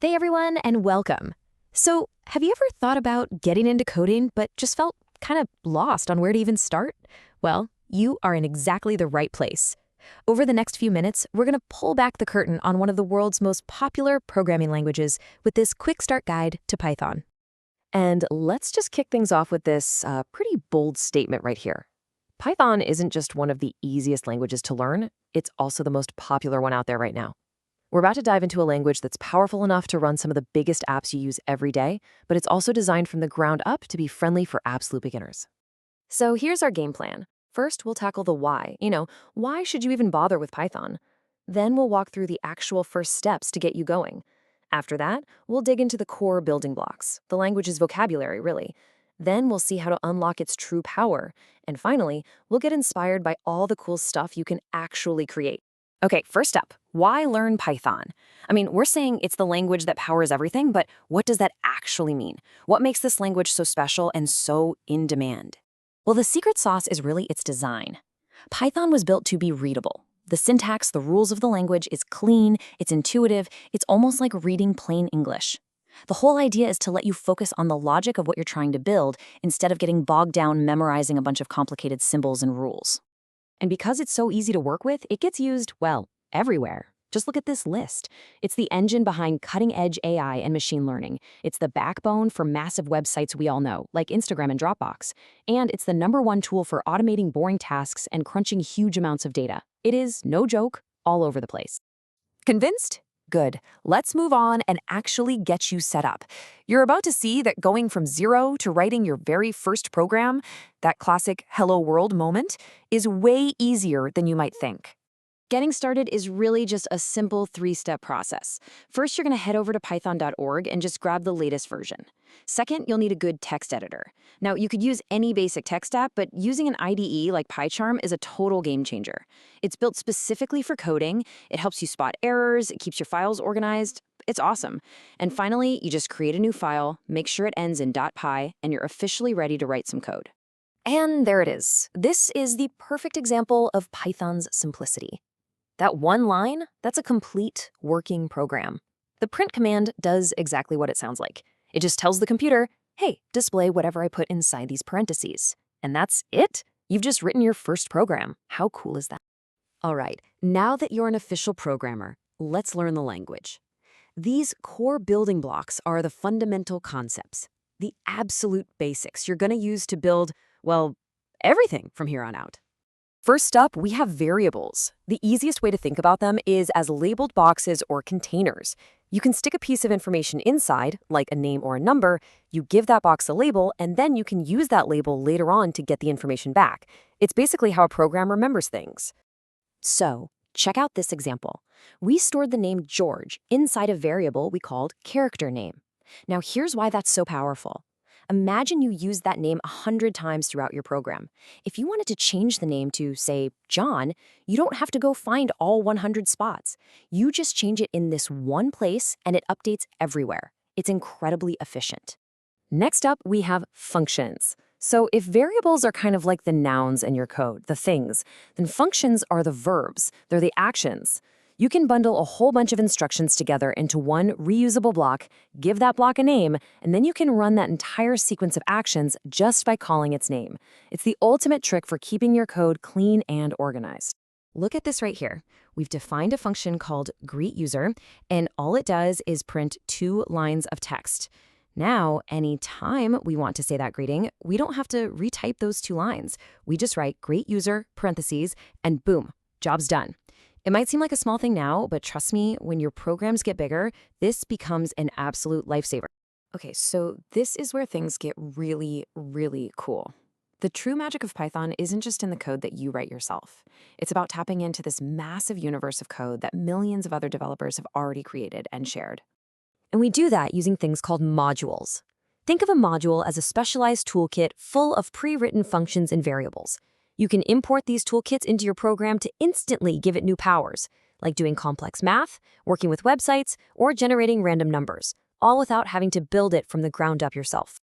Hey everyone, and welcome. So, have you ever thought about getting into coding but just felt kind of lost on where to even start? Well, you are in exactly the right place. Over the next few minutes, we're going to pull back the curtain on one of the world's most popular programming languages with this quick start guide to Python. And let's just kick things off with this pretty bold statement right here. Python isn't just one of the easiest languages to learn, it's also the most popular one out there right now. We're about to dive into a language that's powerful enough to run some of the biggest apps you use every day, but it's also designed from the ground up to be friendly for absolute beginners. So here's our game plan. First, we'll tackle the why. Why should you even bother with Python? Then we'll walk through the actual first steps to get you going. After that, we'll dig into the core building blocks, the language's vocabulary, really. Then we'll see how to unlock its true power. And finally, we'll get inspired by all the cool stuff you can actually create. Okay, first up, why learn Python? We're saying it's the language that powers everything, but what does that actually mean? What makes this language so special and so in demand? Well, the secret sauce is really its design. Python was built to be readable. The syntax, the rules of the language is clean, it's intuitive, it's almost like reading plain English. The whole idea is to let you focus on the logic of what you're trying to build instead of getting bogged down memorizing a bunch of complicated symbols and rules. And because it's so easy to work with, it gets used, well, everywhere. Just look at this list. It's the engine behind cutting-edge AI and machine learning. It's the backbone for massive websites we all know, like Instagram and Dropbox. And it's the #1 tool for automating boring tasks and crunching huge amounts of data. It is, no joke, all over the place. Convinced? Good. Let's move on and actually get you set up. You're about to see that going from zero to writing your very first program, that classic hello world moment, is way easier than you might think. Getting started is really just a simple 3-step process. First, you're going to head over to python.org and just grab the latest version. Second, you'll need a good text editor. Now, you could use any basic text app, but using an IDE like PyCharm is a total game changer. It's built specifically for coding, it helps you spot errors, it keeps your files organized. It's awesome. And finally, you just create a new file, make sure it ends in .py, and you're officially ready to write some code. And there it is. This is the perfect example of Python's simplicity. That one line, that's a complete working program. The print command does exactly what it sounds like. It just tells the computer, hey, display whatever I put inside these parentheses. And that's it. You've just written your first program. How cool is that? All right, now that you're an official programmer, let's learn the language. These core building blocks are the fundamental concepts, the absolute basics you're going to use to build, well, everything from here on out. First up, we have variables. The easiest way to think about them is as labeled boxes or containers. You can stick a piece of information inside, like a name or a number, you give that box a label, and then you can use that label later on to get the information back. It's basically how a program remembers things. So, check out this example. We stored the name George inside a variable we called character name. Now here's why that's so powerful. Imagine you use that name 100 times throughout your program. If you wanted to change the name to, say, John, you don't have to go find all 100 spots. You just change it in this one place and it updates everywhere. It's incredibly efficient. Next up, we have functions. So if variables are kind of like the nouns in your code, the things, then functions are the verbs. They're the actions. You can bundle a whole bunch of instructions together into one reusable block, give that block a name, and then you can run that entire sequence of actions just by calling its name. It's the ultimate trick for keeping your code clean and organized. Look at this right here. We've defined a function called greetUser, and all it does is print 2 lines of text. Now, anytime we want to say that greeting, we don't have to retype those 2 lines. We just write greetUser, parentheses, and boom, job's done. It might seem like a small thing now, but trust me, when your programs get bigger, this becomes an absolute lifesaver. Okay, so this is where things get really, really cool. The true magic of Python isn't just in the code that you write yourself. It's about tapping into this massive universe of code that millions of other developers have already created and shared. And we do that using things called modules. Think of a module as a specialized toolkit full of pre-written functions and variables. You can import these toolkits into your program to instantly give it new powers, like doing complex math, working with websites, or generating random numbers, all without having to build it from the ground up yourself.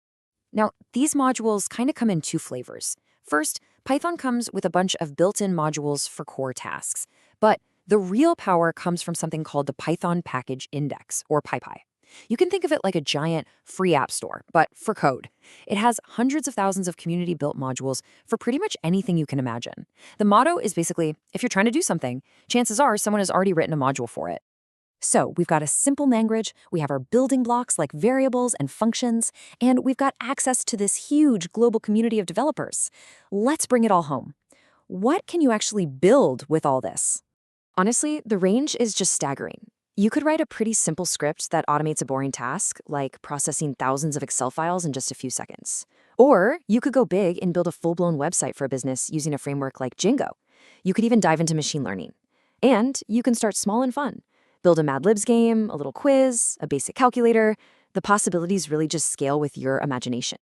Now, these modules kind of come in 2 flavors. First, Python comes with a bunch of built-in modules for core tasks, but the real power comes from something called the Python Package Index, or PyPy. You can think of it like a giant free app store, but for code. It has hundreds of thousands of community-built modules for pretty much anything you can imagine. The motto is basically, if you're trying to do something, chances are someone has already written a module for it. So we've got a simple language, we have our building blocks like variables and functions, and we've got access to this huge global community of developers. Let's bring it all home. What can you actually build with all this? Honestly, the range is just staggering. You could write a pretty simple script that automates a boring task, like processing thousands of Excel files in just a few seconds. Or you could go big and build a full-blown website for a business using a framework like Django. You could even dive into machine learning. And you can start small and fun. Build a Mad Libs game, a little quiz, a basic calculator. The possibilities really just scale with your imagination.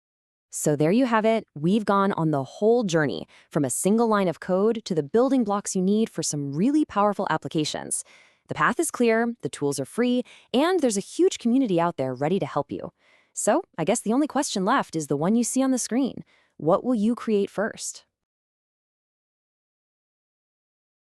So there you have it. We've gone on the whole journey from a single line of code to the building blocks you need for some really powerful applications. The path is clear, the tools are free, and there's a huge community out there ready to help you. So I guess the only question left is the one you see on the screen. What will you create first?